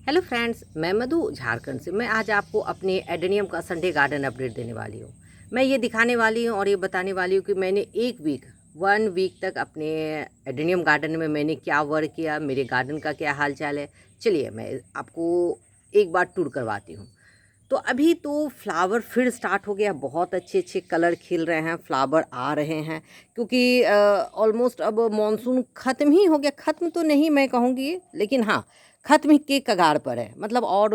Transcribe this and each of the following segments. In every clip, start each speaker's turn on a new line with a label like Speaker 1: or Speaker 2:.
Speaker 1: Hello friends, मैं मधु झारखंड से। मैं आज आपको अपने एडेनियम का संडे गार्डन अपडेट देने वाली हूँ। मैं ये दिखाने वाली हूँ और ये बताने वाली हूँ कि मैंने वन वीक तक अपने एडेनियम गार्डन में मैंने क्या वर्क किया, मेरे गार्डन का क्या हाल चाल है। चलिए मैं आपको एक बार टूर करवाती हूँ। तो अभी तो फ्लावर फिर स्टार्ट हो गया, बहुत अच्छे अच्छे कलर खिल रहे हैं, फ्लावर आ रहे हैं क्योंकि ऑलमोस्ट अब मॉनसून ख़त्म ही हो गया। ख़त्म तो नहीं मैं कहूँगी, लेकिन हाँ ख़त्म के कगार पर है। मतलब और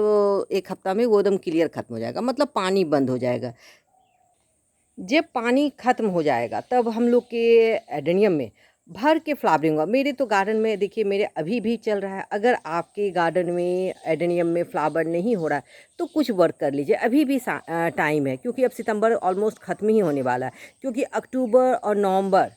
Speaker 1: एक हफ्ता में वो एकदम क्लियर ख़त्म हो जाएगा, मतलब पानी बंद हो जाएगा। जब पानी ख़त्म हो जाएगा तब हम लोग के एडेनियम में भर के फ्लावरिंग होगा। मेरे तो गार्डन में देखिए, मेरे अभी भी चल रहा है। अगर आपके गार्डन में एडेनियम में फ्लावर नहीं हो रहा है तो कुछ वर्क कर लीजिए, अभी भी टाइम है, क्योंकि अब सितंबर ऑलमोस्ट ख़त्म ही होने वाला है। क्योंकि अक्टूबर और नवंबर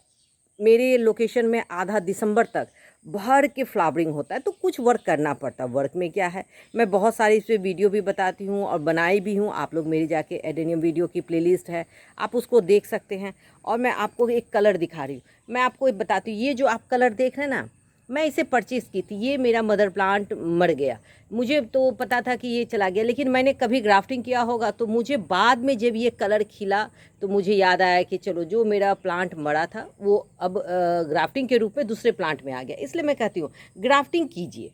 Speaker 1: मेरे लोकेशन में आधा दिसंबर तक भर के फ्लावरिंग होता है, तो कुछ वर्क करना पड़ता है। वर्क में क्या है, मैं बहुत सारी इस पर वीडियो भी बताती हूँ और बनाई भी हूँ। आप लोग मेरी जाके एडेनियम वीडियो की प्लेलिस्ट है, आप उसको देख सकते हैं। और मैं आपको एक कलर दिखा रही हूँ, मैं आपको एक बताती हूँ। ये जो आप कलर देख रहे हैं ना, मैं इसे परचेज़ की थी। ये मेरा मदर प्लांट मर गया, मुझे तो पता था कि ये चला गया, लेकिन मैंने कभी ग्राफ्टिंग किया होगा तो मुझे बाद में जब ये कलर खिला तो मुझे याद आया कि चलो, जो मेरा प्लांट मरा था वो अब ग्राफ्टिंग के रूप में दूसरे प्लांट में आ गया। इसलिए मैं कहती हूँ ग्राफ्टिंग कीजिए,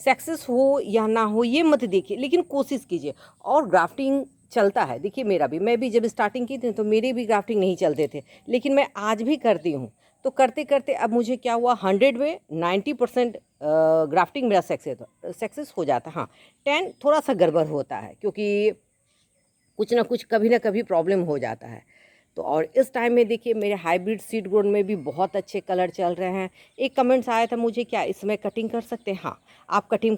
Speaker 1: सक्सेस हो या ना हो ये मत देखिए, लेकिन कोशिश कीजिए। और ग्राफ्टिंग चलता है, देखिए मेरा भी, मैं भी जब स्टार्टिंग की थी तो मेरे भी ग्राफ्टिंग नहीं चलते थे, लेकिन मैं आज भी करती हूँ। तो करते करते अब मुझे क्या हुआ, 100 में 90% ग्राफ्टिंग मेरा सक्सेस हो जाता है। हाँ, 10 थोड़ा सा गड़बड़ होता है, क्योंकि कुछ ना कुछ कभी ना कभी प्रॉब्लम हो जाता है। तो और इस टाइम में देखिए, मेरे हाइब्रिड सीड ग्रोन में भी बहुत अच्छे कलर चल रहे हैं। एक कमेंट्स आया था मुझे, क्या इसमें कटिंग कर सकते हैं? हाँ, आप कटिंग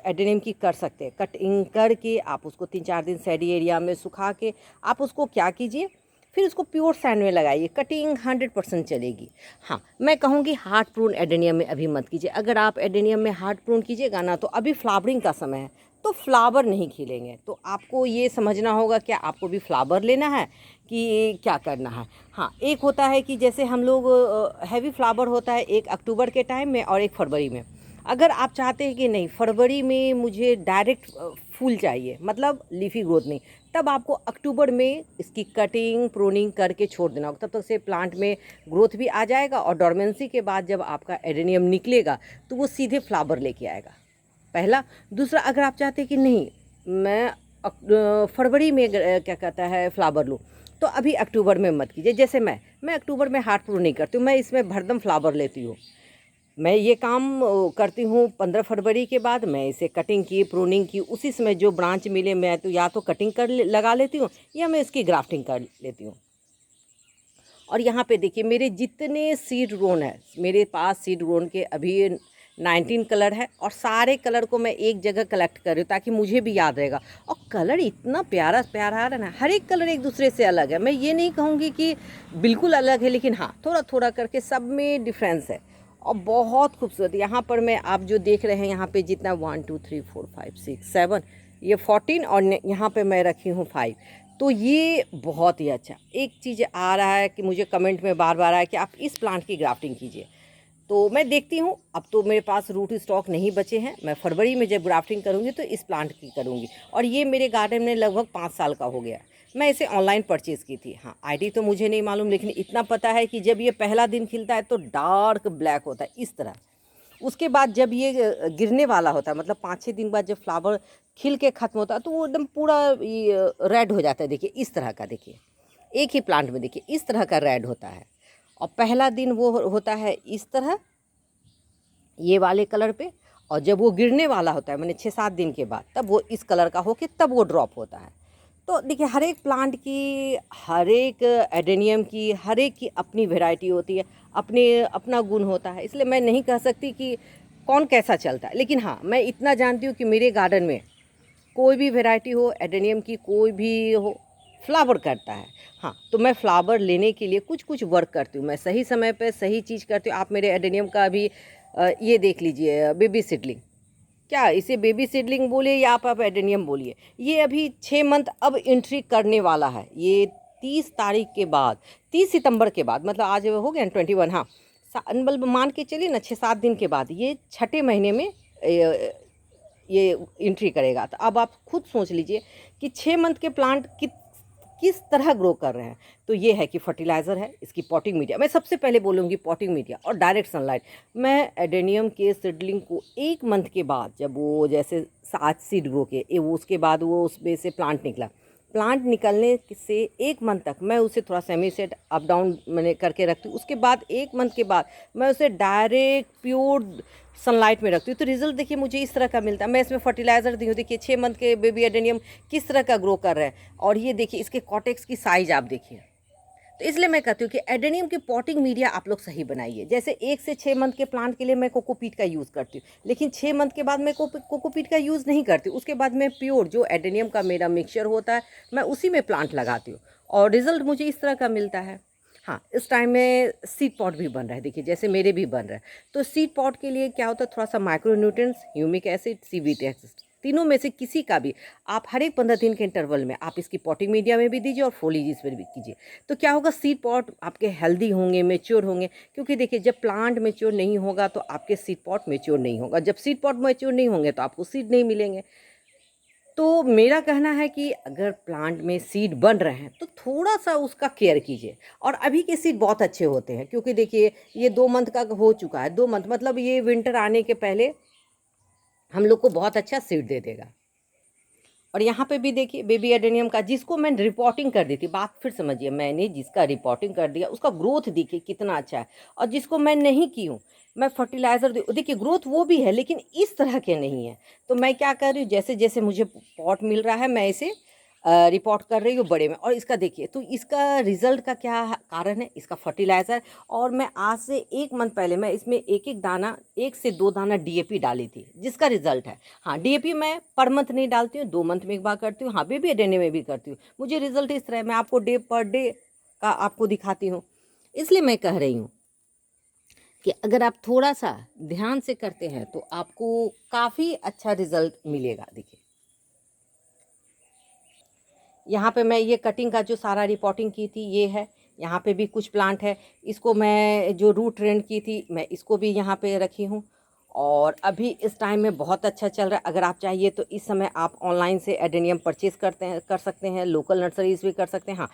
Speaker 1: एडेनियम की कर सकते हैं। कटिंग करके आप उसको 3-4 दिन सैडी एरिया में सुखा के आप उसको क्या कीजिए, फिर उसको प्योर सैंड में लगाइए, कटिंग 100% चलेगी। हाँ, मैं कहूँगी हार्ड प्रून एडेनियम में अभी मत कीजिए। अगर आप एडेनियम में हार्ड प्रून कीजिएगा ना, तो अभी फ्लावरिंग का समय है तो फ्लावर नहीं खिलेंगे। तो आपको ये समझना होगा कि आपको भी फ्लावर लेना है कि क्या करना है। हाँ, एक होता है कि जैसे हम लोग हैवी फ्लावर होता है, एक अक्टूबर के टाइम में और एक फरवरी में। अगर आप चाहते हैं कि नहीं, फरवरी में मुझे डायरेक्ट फूल चाहिए, मतलब लीफी ग्रोथ नहीं, तब आपको अक्टूबर में इसकी कटिंग प्रूनिंग करके छोड़ देना होगा। तब तक से प्लांट में ग्रोथ भी आ जाएगा और डोरमेंसी के बाद जब आपका एडेनियम निकलेगा तो वो सीधे फ्लावर लेके आएगा, पहला। दूसरा, अगर आप चाहते हैं कि नहीं, मैं फरवरी में क्या कहता है फ्लावर लूँ, तो अभी अक्टूबर में मत कीजिए। जैसे मैं अक्टूबर में हार्ड प्रूफ नहीं करती हूँ, मैं इसमें भरदम फ्लावर लेती हूँ। मैं ये काम करती हूँ 15 फरवरी के बाद। मैं इसे कटिंग की, प्रूनिंग की, उसी समय जो ब्रांच मिले मैं तो या तो कटिंग कर लगा लेती हूँ या मैं इसकी ग्राफ्टिंग कर लेती हूँ। और यहाँ पे देखिए, मेरे जितने सीड रोन है, मेरे पास सीड रोन के अभी 19 कलर है, और सारे कलर को मैं एक जगह कलेक्ट कर रही हूँ ताकि मुझे भी याद रहेगा। और कलर इतना प्यारा प्यारा है ना, हर एक कलर एक दूसरे से अलग है। मैं ये नहीं कहूँगी कि बिल्कुल अलग है, लेकिन हाँ थोड़ा थोड़ा करके सब में डिफरेंस है और बहुत खूबसूरत। यहाँ पर मैं, आप जो देख रहे हैं यहाँ पे जितना 1 2 3 4 5 6 7, ये 14 और यहाँ पे मैं रखी हूँ 5। तो ये बहुत ही अच्छा। एक चीज़ आ रहा है कि मुझे कमेंट में बार बार आया कि आप इस प्लांट की ग्राफ्टिंग कीजिए, तो मैं देखती हूँ। अब तो मेरे पास रूट स्टॉक नहीं बचे हैं, मैं फरवरी में जब ग्राफ्टिंग करूँगी तो इस प्लांट की करूँगी। और ये मेरे गार्डन में लगभग 5 साल का हो गया। मैं इसे ऑनलाइन परचेज़ की थी। हाँ, आईडी तो मुझे नहीं मालूम, लेकिन इतना पता है कि जब ये पहला दिन खिलता है तो डार्क ब्लैक होता है इस तरह। उसके बाद जब ये गिरने वाला होता है, मतलब 5-6 दिन बाद जब फ्लावर खिल के ख़त्म होता है, तो वो एकदम पूरा रेड हो जाता है। देखिए इस तरह का, देखिए एक ही प्लांट में देखिए इस तरह का रेड होता है। और पहला दिन वो होता है इस तरह, ये वाले कलर पे। और जब वो गिरने वाला होता है, मैंने 6-7 दिन के बाद, तब वो इस कलर का होके तब वो ड्रॉप होता है। तो देखिए, हर एक प्लांट की, हर एक एडेनियम की, हर एक की अपनी वैरायटी होती है, अपने अपना गुण होता है। इसलिए मैं नहीं कह सकती कि कौन कैसा चलता है, लेकिन हाँ मैं इतना जानती हूँ कि मेरे गार्डन में कोई भी वैरायटी हो एडेनियम की, कोई भी हो, फ्लावर करता है। हाँ, तो मैं फ्लावर लेने के लिए कुछ कुछ वर्क करती हूँ, मैं सही समय पे सही चीज़ करती हूँ। आप मेरे एडेनियम का भी ये देख लीजिए, बेबी सीडलिंग, क्या इसे बेबी सीडलिंग बोलिए या आप एडेनियम बोलिए, ये अभी 6 मंथ अब एंट्री करने वाला है। ये 30 तारीख के बाद, 30 सितंबर के बाद, मतलब आज हो गया 21, हाँ, मतलब मान के चलिए ना 6-7 दिन के बाद ये छठे महीने में ये एंट्री करेगा। तो अब आप खुद सोच लीजिए कि 6 मंथ के प्लांट किस तरह ग्रो कर रहे हैं। तो ये है कि फर्टिलाइज़र है, इसकी पॉटिंग मीडिया, मैं सबसे पहले बोलूँगी पॉटिंग मीडिया और डायरेक्ट सनलाइट। मैं एडेनियम के सीडलिंग को 1 मंथ के बाद, जब वो जैसे 7 सीड ग्रो किए, वो उसके बाद वो उसमें से प्लांट निकला, प्लांट निकलने से 1 मंथ तक मैं उसे थोड़ा सेमी सेट अप डाउन मैंने करके रखती हूँ। उसके बाद 1 मंथ के बाद मैं उसे डायरेक्ट प्योर सनलाइट में रखती हूँ। तो रिजल्ट देखिए मुझे इस तरह का मिलता है। मैं इसमें फर्टिलाइज़र दी हूँ, देखिए 6 मंथ के बेबी एडेनियम किस तरह का ग्रो कर रहे हैं। और ये देखिए इसके कॉटेक्स की साइज आप देखिए। तो इसलिए मैं कहती हूँ कि एडेनियम की पॉटिंग मीडिया आप लोग सही बनाइए। जैसे 1 से 6 मंथ के प्लांट के लिए मैं कोकोपीट का यूज़ करती हूँ, लेकिन 6 मंथ के बाद मैं कोकोपीट का यूज़ नहीं करती। उसके बाद मैं प्योर जो एडेनियम का मेरा मिक्सचर होता है, मैं उसी में प्लांट लगाती हूँ और रिज़ल्ट मुझे इस तरह का मिलता है। हाँ, इस टाइम में सीड पॉट भी बन रहा है, देखिए जैसे मेरे भी बन रहा है। तो सीड पॉट के लिए क्या होता है, थोड़ा सा माइक्रो न्यूट्रिएंट्स, ह्यूमिक एसिड, सीवीटेक्स, तीनों में से किसी का भी आप हर एक 15 दिन के इंटरवल में आप इसकी पॉटिंग मीडिया में भी दीजिए और फोलिजेस पर भी कीजिए। तो क्या होगा, सीड पॉट आपके हेल्दी होंगे, मेच्योर होंगे। क्योंकि देखिए जब प्लांट मेच्योर नहीं होगा तो आपके सीड पॉट मेच्योर नहीं होगा, जब सीड पॉट मेच्योर नहीं होंगे तो आपको सीड नहीं मिलेंगे। तो मेरा कहना है कि अगर प्लांट में सीड बन रहे हैं तो थोड़ा सा उसका केयर कीजिए। और अभी के सीड बहुत अच्छे होते हैं, क्योंकि देखिए ये 2 मंथ का हो चुका है, 2 मंथ मतलब ये विंटर आने के पहले हम लोग को बहुत अच्छा सीड दे देगा। और यहाँ पे भी देखिए बेबी एडेनियम का, जिसको मैंने रिपोर्टिंग कर दी थी, बात फिर समझिए, मैंने जिसका रिपोर्टिंग कर दिया उसका ग्रोथ देखिए कितना अच्छा है। और जिसको मैं नहीं की हूँ, मैं फर्टिलाइज़र देखिए ग्रोथ वो भी है लेकिन इस तरह के नहीं है। तो मैं क्या कर रही हूँ, जैसे जैसे मुझे पॉट मिल रहा है मैं इसे रिपोर्ट कर रही हूँ बड़े में। और इसका देखिए, तो इसका रिज़ल्ट का क्या कारण है, इसका फर्टिलाइज़र। और मैं आज से 1 मंथ पहले मैं इसमें एक एक दाना, 1 से 2 दाना डीएपी डाली थी, जिसका रिज़ल्ट है। हाँ, डीएपी मैं पर मंथ नहीं डालती हूँ, 2 मंथ में एक बार करती हूँ। हाँ, बेबी एडेनियम में भी करती हूँ। मुझे रिज़ल्ट इस तरह है, मैं आपको डे पर डे का आपको दिखाती हूँ। इसलिए मैं कह रही हूँ कि अगर आप थोड़ा सा ध्यान से करते हैं तो आपको काफ़ी अच्छा रिज़ल्ट मिलेगा। देखिए यहाँ पे मैं ये कटिंग का जो सारा रिपोर्टिंग की थी ये है। यहाँ पे भी कुछ प्लांट है, इसको मैं जो रूट ट्रेंड की थी मैं इसको भी यहाँ पे रखी हूँ। और अभी इस टाइम में बहुत अच्छा चल रहा है। अगर आप चाहिए तो इस समय आप ऑनलाइन से एडेनियम परचेज़ कर सकते हैं, लोकल नर्सरीज भी कर सकते हैं। हाँ,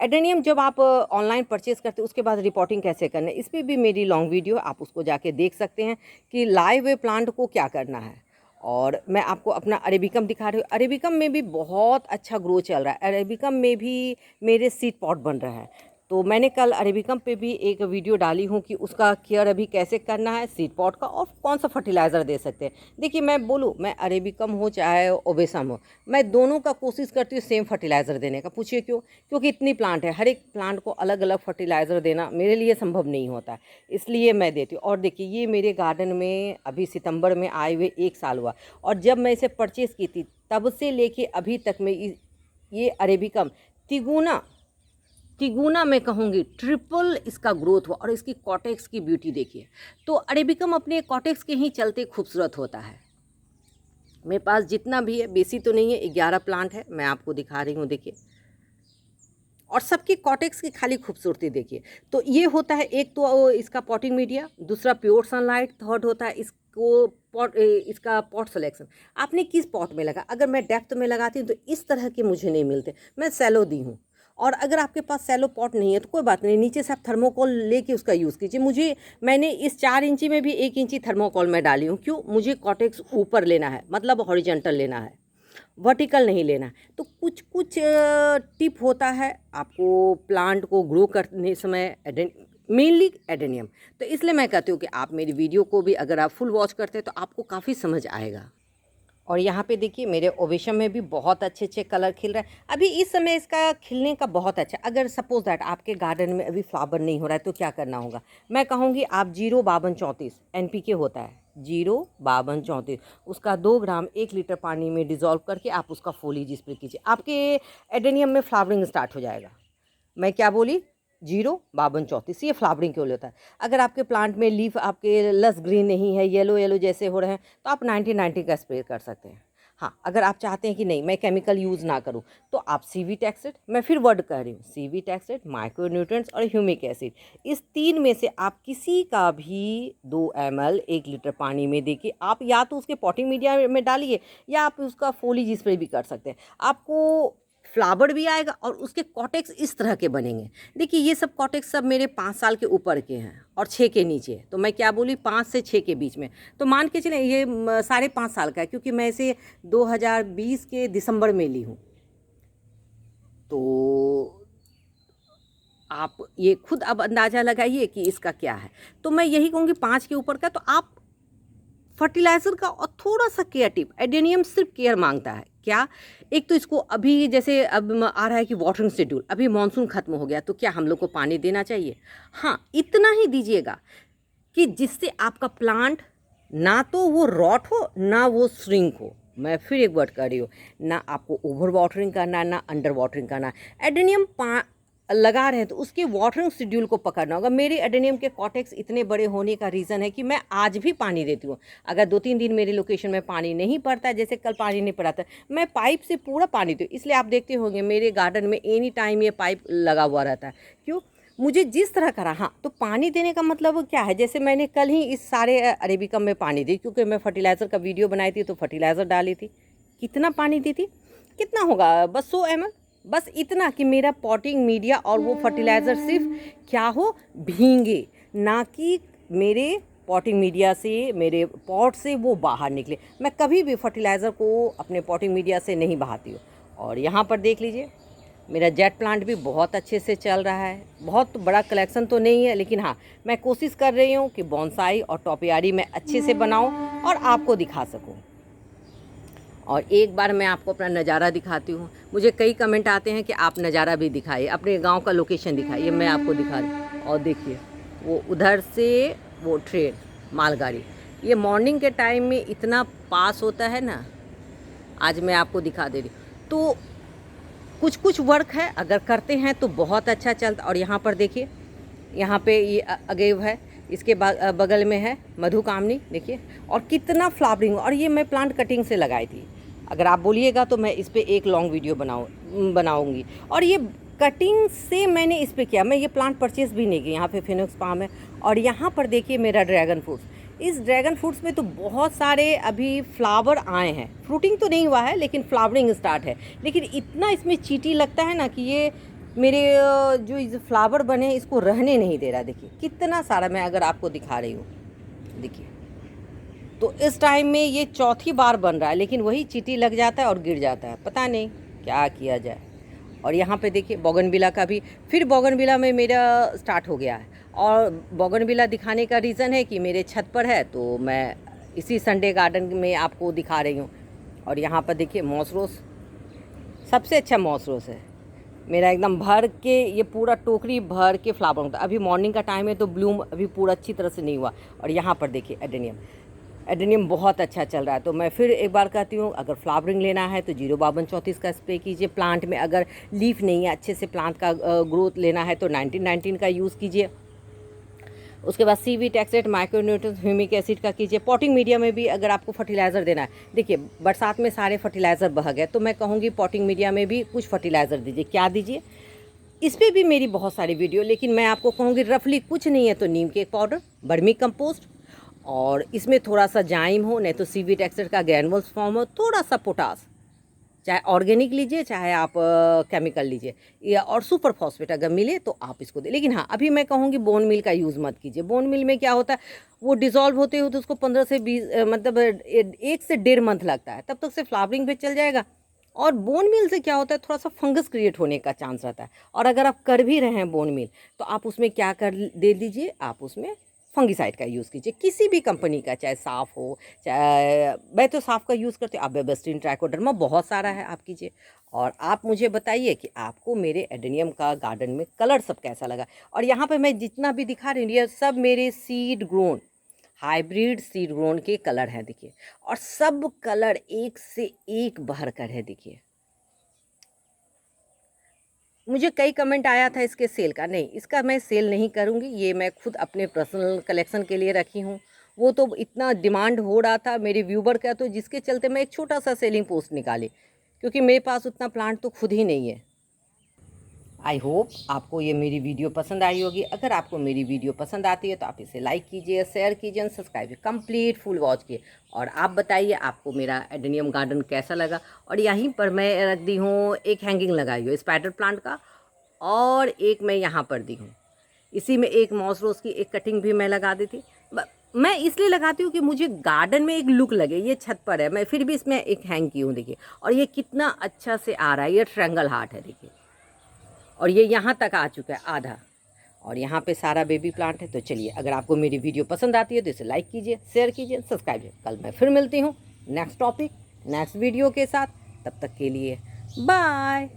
Speaker 1: एडेनियम जब आप ऑनलाइन परचेज़ करते हैं उसके बाद रिपोर्टिंग कैसे करना है, इस पर भी मेरी लॉन्ग वीडियो, आप उसको जाके देख सकते हैं कि लाइव हुए प्लांट को क्या करना है। और मैं आपको अपना अरेबिकम दिखा रही हूँ। अरेबिकम में भी बहुत अच्छा ग्रो चल रहा है। अरेबिकम में भी मेरे सीड पॉट बन रहा है। तो मैंने कल अरेबिकम पे भी एक वीडियो डाली हूँ कि उसका केयर अभी कैसे करना है, सीड पॉट का, और कौन सा फर्टिलाइज़र दे सकते हैं। देखिए मैं बोलूँ, मैं अरेबिकम हो चाहे ओबेसम हो, मैं दोनों का कोशिश करती हूँ सेम फर्टिलाइज़र देने का। पूछिए क्यों? क्योंकि इतनी प्लांट है, हर एक प्लांट को अलग अलग फर्टिलाइज़र देना मेरे लिए संभव नहीं होता है, इसलिए मैं देती हूँ। और देखिए ये मेरे गार्डन में अभी सितंबर में आए हुए 1 साल हुआ, और जब मैं इसे परचेज़ की थी तब से लेके अभी तक में ये अरेबिकम तिगुना तिगुना मैं कहूँगी ट्रिपल इसका ग्रोथ हुआ। और इसकी कॉटेक्स की ब्यूटी देखिए। तो अरेबिकम अपने कॉटेक्स के ही चलते खूबसूरत होता है। मेरे पास जितना भी है, बेसी तो नहीं है, 11 प्लांट है, मैं आपको दिखा रही हूँ देखिए। और सबकी कॉटेक्स की खाली खूबसूरती देखिए। तो ये होता है, एक तो इसका पॉटिंग मीडिया, दूसरा प्योर सनलाइट, थर्ड होता है इसको इसका पॉट सिलेक्शन, आपने किस पॉट में लगा। अगर मैं डेप्थ में लगाती हूँ तो इस तरह के मुझे नहीं मिलते, मैं सैलो दी हूँ। और अगर आपके पास सैलो पॉट नहीं है तो कोई बात नहीं, नीचे से आप थर्मोकोल लेके उसका यूज़ कीजिए। मैंने इस 4 इंची में भी 1 इंची थर्मोकोल में डाली हूँ। क्यों? मुझे कॉटेक्स ऊपर लेना है, मतलब हॉरिजॉन्टल लेना है, वर्टिकल नहीं लेना। तो कुछ कुछ टिप होता है आपको प्लांट को ग्रो करने समय, मेनली एडेनियम। तो इसलिए मैं कहती हूँ कि आप मेरी वीडियो को भी अगर आप फुल वॉच करते हैं तो आपको काफ़ी समझ आएगा। और यहाँ पे देखिए मेरे ओवेशम में भी बहुत अच्छे अच्छे कलर खिल रहा है। अभी इस समय इसका खिलने का बहुत अच्छा। अगर सपोज दैट आपके गार्डन में अभी फ्लावर नहीं हो रहा है तो क्या करना होगा, मैं कहूँगी आप 05234 NPK होता है, 05234, उसका 2 ग्राम 1 लीटर पानी में डिज़ोल्व करके आप उसका फोलिज स्प्रे कीजिए, आपके एडेनियम में फ्लावरिंग स्टार्ट हो जाएगा। मैं क्या बोली, 05234, ये फ्लावरिंग के लिए होता है। अगर आपके प्लांट में लीफ आपके लस ग्रीन नहीं है, येलो येलो जैसे हो रहे हैं, तो आप 90-90 का स्प्रे कर सकते हैं। हाँ, अगर आप चाहते हैं कि नहीं मैं केमिकल यूज़ ना करूँ, तो आप सीवीट एक्सिड, मैं फिर वर्ड कह रही हूँ, सीवीट एक्सिड, माइक्रोन्यूट्रिएंट्स और ह्यूमिक एसिड, इस 3 में से आप किसी का भी 2 ml 1 लीटर पानी में देके आप या तो उसके पॉटिंग मीडिया में डालिए या आप उसका फोलिज स्प्रे भी कर सकते हैं। आपको फ्लावर भी आएगा और उसके कॉटेक्स इस तरह के बनेंगे। देखिए ये सब कॉटेक्स सब मेरे 5 साल के ऊपर के हैं और 6 के नीचे, तो मैं क्या बोली 5 से 6 के बीच में, तो मान के चलें ये 5.5 साल का है, क्योंकि मैं इसे 2020 के दिसंबर में ली हूँ। तो आप ये खुद अब अंदाज़ा लगाइए कि इसका क्या है। तो मैं यही कहूँगी 5 के ऊपर का, तो आप फर्टिलाइज़र का और थोड़ा सा केयर टिप, एडेनियम सिर्फ केयर मांगता है क्या, एक तो इसको अभी जैसे अब आ रहा है कि वाटरिंग शेड्यूल, अभी मानसून खत्म हो गया, तो क्या हम लोग को पानी देना चाहिए? हाँ, इतना ही दीजिएगा कि जिससे आपका प्लांट ना तो वो रॉट हो ना वो श्रिंक हो। मैं फिर एक वर्ड कर रही हूँ, ना आपको ओवर वाटरिंग करना ना अंडर वाटरिंग करना। एडेनियम लगा रहे हैं तो उसके वाटरिंग शेड्यूल को पकड़ना होगा। मेरे एडेनियम के कॉटेक्स इतने बड़े होने का रीज़न है कि मैं आज भी पानी देती हूँ। अगर 2-3 दिन मेरी लोकेशन में पानी नहीं पड़ता है, जैसे कल पानी नहीं पड़ा था, मैं पाइप से पूरा पानी देती हूँ। इसलिए आप देखते होंगे मेरे गार्डन में एनी टाइम ये पाइप लगा हुआ रहता है। क्यों? मुझे जिस तरह का रहा, हाँ, तो पानी देने का मतलब क्या है, जैसे मैंने कल ही इस सारे अरेबिकम में पानी दी, क्योंकि मैं फर्टिलाइज़र का वीडियो बनाई थी तो फर्टिलाइज़र डाली थी। कितना पानी दी थी? कितना होगा, बस 100 ml, बस इतना कि मेरा पॉटिंग मीडिया और वो फर्टिलाइज़र सिर्फ क्या हो, भींगे, ना कि मेरे पॉटिंग मीडिया से, मेरे पॉट से वो बाहर निकले। मैं कभी भी फर्टिलाइज़र को अपने पॉटिंग मीडिया से नहीं बहाती हूँ। और यहाँ पर देख लीजिए मेरा जेट प्लांट भी बहुत अच्छे से चल रहा है। बहुत बड़ा कलेक्शन तो नहीं है, लेकिन हाँ, मैं कोशिश कर रही हूँ कि बॉन्साई और टॉपियारी मैं अच्छे से बनाऊँ और आपको दिखा सकूँ। और एक बार मैं आपको अपना नज़ारा दिखाती हूँ। मुझे कई कमेंट आते हैं कि आप नज़ारा भी दिखाइए, अपने गांव का लोकेशन दिखाइए। मैं आपको दिखा रही हूँ और देखिए वो उधर से वो ट्रेन मालगाड़ी, ये मॉर्निंग के टाइम में इतना पास होता है ना, आज मैं आपको दिखा दे रही हूँ। तो कुछ कुछ वर्क है, अगर करते हैं तो बहुत अच्छा चलता। और यहाँ पर देखिए, यहाँ पे ये अगेव है, इसके बगल में है मधुकामनी, देखिए, और कितना फ्लावरिंग। और ये मैं प्लांट कटिंग से लगाई थी। अगर आप बोलिएगा तो मैं इस पर एक लॉन्ग वीडियो बनाऊंगी। और ये कटिंग से मैंने इस पर किया, मैं ये प्लांट परचेज भी नहीं की। यहाँ पे फिनिक्स पाम है और यहाँ पर देखिए मेरा ड्रैगन फ्रूट। इस ड्रैगन फ्रूट्स में तो बहुत सारे अभी फ्लावर आए हैं, फ्रूटिंग तो नहीं हुआ है लेकिन फ्लावरिंग स्टार्ट है। लेकिन इतना इसमें चीटी लगता है ना कि ये मेरे जो इस फ्लावर बने इसको रहने नहीं दे रहा। देखिए कितना सारा, मैं अगर आपको दिखा रही हूँ, देखिए, तो इस टाइम में ये चौथी बार बन रहा है, लेकिन वही चीटी लग जाता है और गिर जाता है, पता नहीं क्या किया जाए। और यहाँ पे देखिए बोगनविला का भी, फिर बोगनविला में मेरा स्टार्ट हो गया है। और बोगनविला दिखाने का रीज़न है कि मेरे छत पर है, तो मैं इसी संडे गार्डन में आपको दिखा रही हूँ। और यहाँ पर देखिए मॉसरोस, सबसे अच्छा मॉसरोस है मेरा, एकदम भर के, ये पूरा टोकरी भर के फ्लावर होता है। अभी मॉर्निंग का टाइम है तो ब्लूम अभी पूरा अच्छी तरह से नहीं हुआ। और यहाँ पर देखिए एडेनियम, एडेनियम बहुत अच्छा चल रहा है। तो मैं फिर एक बार कहती हूँ, अगर फ्लावरिंग लेना है तो 05234 का स्प्रे कीजिए। प्लांट में अगर लीफ नहीं है, अच्छे से प्लांट का ग्रोथ लेना है तो 1919 का यूज़ कीजिए। उसके बाद सीवीट एक्सेट, माइक्रोन्यूट्रिएंट्स, ह्यूमिक एसिड का कीजिए। पॉटिंग मीडिया में भी अगर आपको फर्टिलाइज़र देना है, देखिए बरसात में सारे फर्टिलाइज़र बह गए, तो मैं कहूँगी पॉटिंग मीडिया में भी कुछ फर्टिलाइज़र दीजिए। क्या दीजिए, इस पर भी मेरी बहुत सारी वीडियो, लेकिन मैं आपको कहूँगी रफली कुछ नहीं है तो नीम के पाउडर, बर्मी कंपोस्ट, और इसमें थोड़ा सा जाइम हो, नहीं तो सीवीट एक्सेट का ग्रैनुल्स फॉर्म हो, थोड़ा सा पोटास, चाहे ऑर्गेनिक लीजिए चाहे आप केमिकल लीजिए, या और सुपर फॉस्फेट अगर मिले तो आप इसको दें। लेकिन हाँ, अभी मैं कहूँगी बोन मिल का यूज़ मत कीजिए। बोन मिल में क्या होता है, वो डिज़ोल्व होते हो तो उसको 15 से 20 मतलब 1 से 1.5 मंथ लगता है, तब तक से फ्लावरिंग भी चल जाएगा। और बोन मिल से क्या होता है, थोड़ा सा फंगस क्रिएट होने का चांस रहता है। और अगर आप कर भी रहे हैं बोन मिल, तो आप उसमें क्या कर दे दीजिए, आप उसमें फंगिसाइड का यूज़ कीजिए, किसी भी कंपनी का, चाहे साफ़ हो, चाहे, मैं तो साफ़ का यूज़ करती हूँ, आप बेबस्टिन, ट्राइकोडर्मा, बहुत सारा है, आप कीजिए। और आप मुझे बताइए कि आपको मेरे एडेनियम का गार्डन में कलर सब कैसा लगा। और यहाँ पे मैं जितना भी दिखा रही हूँ ये सब मेरे seed grown, hybrid seed grown के कलर हैं, देखिए। और सब कलर एक से एक बहर कर है, देखिए। मुझे कई कमेंट आया था इसके सेल का, नहीं, इसका मैं सेल नहीं करूँगी, ये मैं खुद अपने पर्सनल कलेक्शन के लिए रखी हूँ। वो तो इतना डिमांड हो रहा था मेरे व्यूवर का, तो जिसके चलते मैं एक छोटा सा सेलिंग पोस्ट निकाली, क्योंकि मेरे पास उतना प्लांट तो खुद ही नहीं है। आई होप आपको ये मेरी वीडियो पसंद आई होगी। अगर आपको मेरी वीडियो पसंद आती है तो आप इसे लाइक कीजिए, शेयर कीजिए और सब्सक्राइब कीजिए, कंप्लीट फुल वॉच कीजिए। और आप बताइए आपको मेरा एडेनियम गार्डन कैसा लगा। और यहीं पर मैं रख दी हूँ एक हैंगिंग लगाई हुई स्पाइडर प्लांट का, और एक मैं यहाँ पर दी हूँ। इसी में एक मॉस रोज़ की एक कटिंग भी मैं लगा दी थी। मैं इसलिए लगाती हूँ कि मुझे गार्डन में एक लुक लगे। ये छत पर है, मैं फिर भी इसमें एक हैंग की हूँ, देखिए। और ये कितना अच्छा से आ रहा है, ये ट्रायंगल हार्ट है, देखिए। और ये यहाँ तक आ चुका है आधा, और यहाँ पे सारा बेबी प्लांट है। तो चलिए, अगर आपको मेरी वीडियो पसंद आती है तो इसे लाइक कीजिए, शेयर कीजिए, सब्सक्राइब कीजिए। कल मैं फिर मिलती हूँ नेक्स्ट टॉपिक, नेक्स्ट वीडियो के साथ। तब तक के लिए बाय।